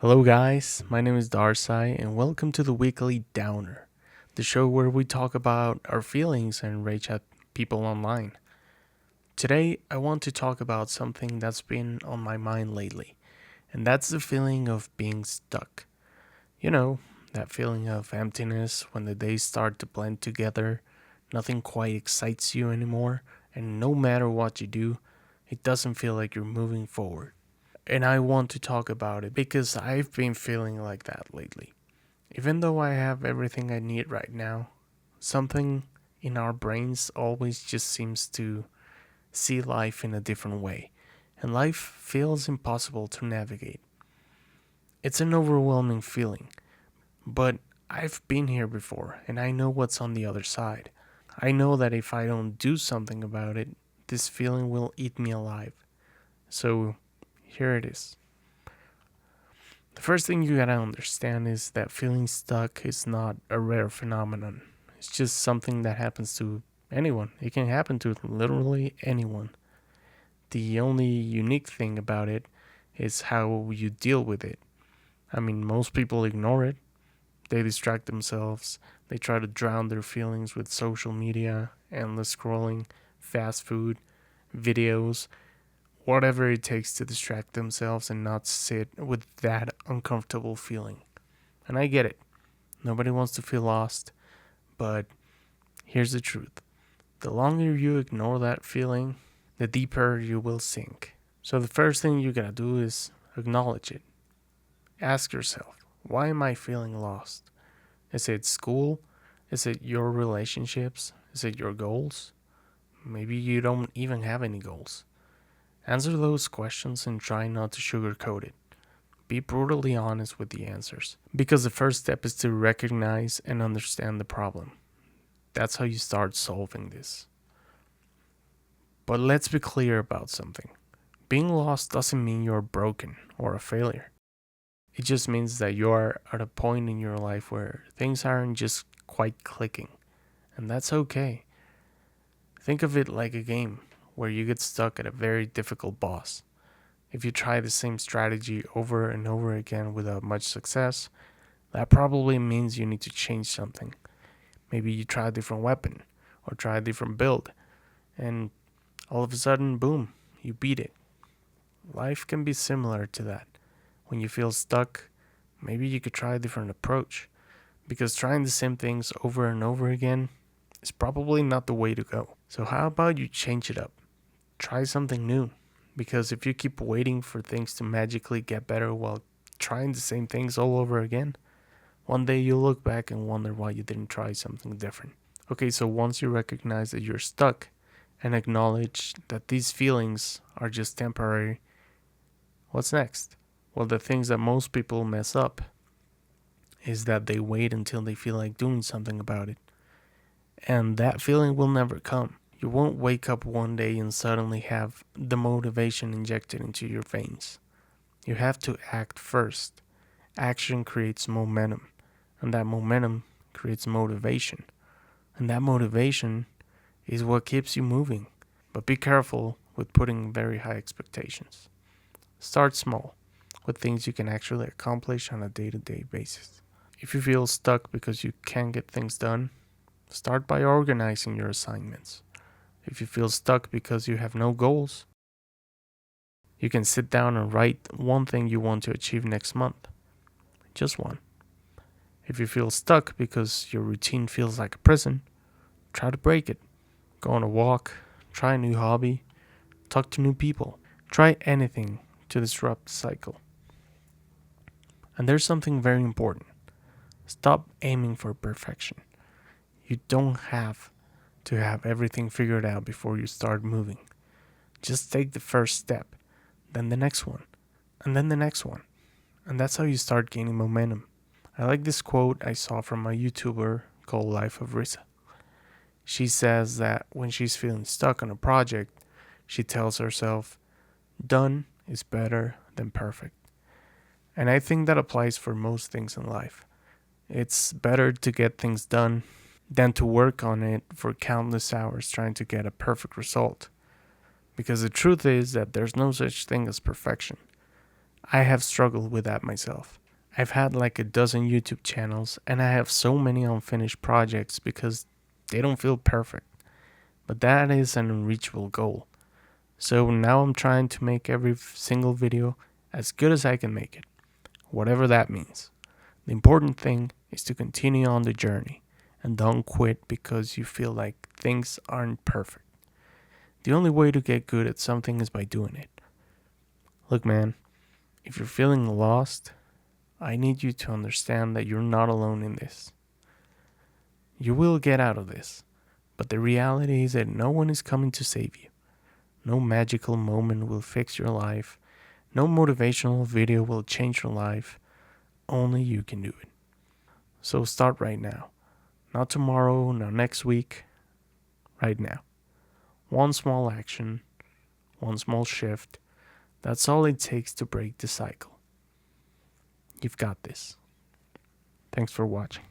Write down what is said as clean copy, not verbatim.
Hello, guys. My name is Darcy, and welcome to the Weekly Downer, the show where we talk about our feelings and rage at people online. Today, I want to talk about something that's been on my mind lately, and that's the feeling of being stuck. You know, that feeling of emptiness when the days start to blend together, nothing quite excites you anymore, and no matter what you do, it doesn't feel like you're moving forward. And I want to talk about it because I've been feeling like that lately. Even though I have everything I need right now, something in our brains always just seems to see life in a different way, and life feels impossible to navigate. It's an overwhelming feeling, but I've been here before, and I know what's on the other side. I know that if I don't do something about it, this feeling will eat me alive. So, here it is. The first thing you gotta understand is that feeling stuck is not a rare phenomenon. It's just something that happens to anyone. It can happen to literally anyone. The only unique thing about it is how you deal with it. I mean, most people ignore it. They distract themselves. They try to drown their feelings with social media, endless scrolling, fast food, videos, whatever it takes to distract themselves and not sit with that uncomfortable feeling. And I get it. Nobody wants to feel lost, but here's the truth. The longer you ignore that feeling, the deeper you will sink. So the first thing you gotta do is acknowledge it. Ask yourself, why am I feeling lost? Is it school? Is it your relationships? Is it your goals? Maybe you don't even have any goals. Answer those questions and try not to sugarcoat it. Be brutally honest with the answers. Because the first step is to recognize and understand the problem. That's how you start solving this. But let's be clear about something. Being lost doesn't mean you're broken or a failure. It just means that you're at a point in your life where things aren't just quite clicking. And that's okay. Think of it like a game where you get stuck at a very difficult boss. If you try the same strategy over and over again without much success, that probably means you need to change something. Maybe you try a different weapon or try a different build, and all of a sudden, boom, you beat it. Life can be similar to that. When you feel stuck, maybe you could try a different approach, because trying the same things over and over again is probably not the way to go. So, how about you change it up? Try something new. Because if you keep waiting for things to magically get better while trying the same things all over again, one day you'll look back and wonder why you didn't try something different. Okay, so once you recognize that you're stuck and acknowledge that these feelings are just temporary, what's next? Well, the things that most people mess up is that they wait until they feel like doing something about it. And that feeling will never come. You won't wake up one day and suddenly have the motivation injected into your veins. You have to act first. Action creates momentum, and that momentum creates motivation. And that motivation is what keeps you moving. But be careful with putting very high expectations. Start small, with things you can actually accomplish on a day to day basis. If you feel stuck because you can't get things done, start by organizing your assignments. If you feel stuck because you have no goals, you can sit down and write one thing you want to achieve next month. Just one. If you feel stuck because your routine feels like a prison, try to break it. Go on a walk, try a new hobby, talk to new people. Try anything to disrupt the cycle. And there's something very important. Stop aiming for perfection. You don't have to have everything figured out before you start moving. Just take the first step, then the next one, and then the next one. And that's how you start gaining momentum. I like this quote I saw from a YouTuber called Life of Risa. She says that when she's feeling stuck on a project, she tells herself, done is better than perfect. And I think that applies for most things in life. It's better to get things done than to work on it for countless hours trying to get a perfect result. Because the truth is that there's no such thing as perfection. I have struggled with that myself. I've had like a dozen YouTube channels and I have so many unfinished projects because they don't feel perfect. But that is an unreachable goal. So now I'm trying to make every single video as good as I can make it, whatever that means. The important thing is to continue on the journey and don't quit because you feel like things aren't perfect. The only way to get good at something is by doing it. Look, man, if you're feeling lost, I need you to understand that you're not alone in this. You will get out of this, but the reality is that no one is coming to save you. No magical moment will fix your life. No motivational video will change your life. Only you can do it. So start right now. Not tomorrow, not next week. Right now. One small action, one small shift. That's all it takes to break the cycle. You've got this. Thanks for watching.